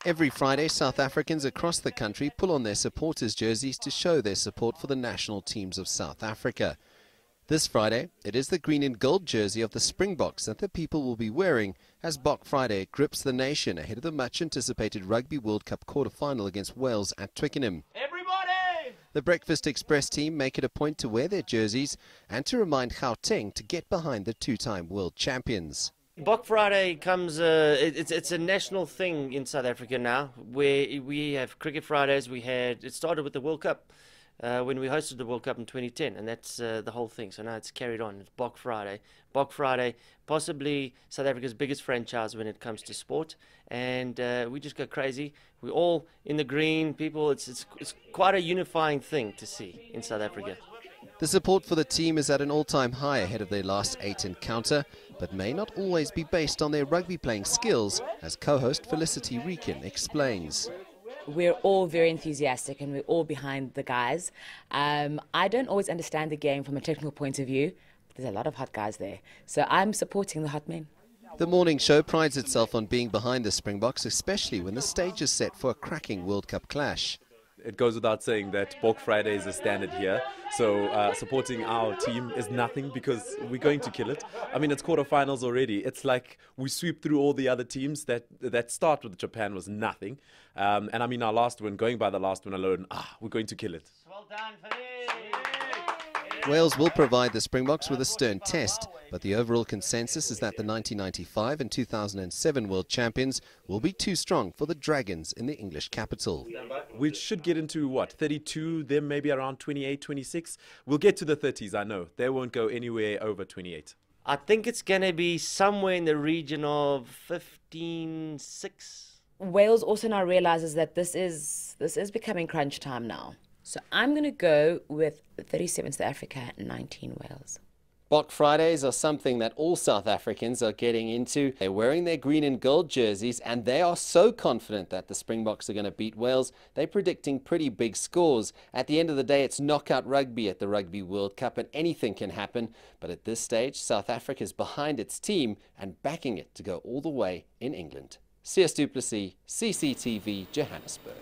Every Friday, South Africans across the country pull on their supporters' jerseys to show their support for the national teams of South Africa. This Friday, it is the green and gold jersey of the Springboks that the people will be wearing as Bok Friday grips the nation ahead of the much-anticipated Rugby World Cup quarterfinal against Wales at Twickenham. Everybody! The Breakfast Express team make it a point to wear their jerseys and to remind Gauteng to get behind the two-time world champions. Bok Friday comes, it's a national thing in South Africa now, where we have Cricket Fridays. It started with the World Cup when we hosted the World Cup in 2010, and that's the whole thing. So now it's carried on. It's Bok Friday. Bok Friday, possibly South Africa's biggest franchise when it comes to sport, and we just go crazy. We're all in the green. People, it's quite a unifying thing to see in South Africa. The support for the team is at an all-time high ahead of their last 8 encounter, but may not always be based on their rugby playing skills, as co-host Felicity Reekin explains. We're all very enthusiastic and we're all behind the guys. I don't always understand the game from a technical point of view, but there's a lot of hot guys there. So I'm supporting the hot men. The morning show prides itself on being behind the Springboks, especially when the stage is set for a cracking World Cup clash. It goes without saying that Bok Friday is a standard here, so supporting our team is nothing because we're going to kill it. I mean, it's quarterfinals already. It's like we sweep through all the other teams. That start with Japan was nothing. And I mean, our last one, going by the last one alone, we're going to kill it. Well done for this. Wales will provide the Springboks with a stern test, but the overall consensus is that the 1995 and 2007 world champions will be too strong for the Dragons in the English capital. We should get into, what, 32, them maybe around 28, 26. We'll get to the 30s, I know. They won't go anywhere over 28. I think it's going to be somewhere in the region of 15-6. Wales also now realizes that this is becoming crunch time now. So I'm going to go with 37 South Africa, 19 Wales. Bok Fridays are something that all South Africans are getting into. They're wearing their green and gold jerseys, and they are so confident that the Springboks are going to beat Wales. They're predicting pretty big scores. At the end of the day, it's knockout rugby at the Rugby World Cup, and anything can happen. But at this stage, South Africa is behind its team and backing it to go all the way in England. CS du Plessis, CCTV, Johannesburg.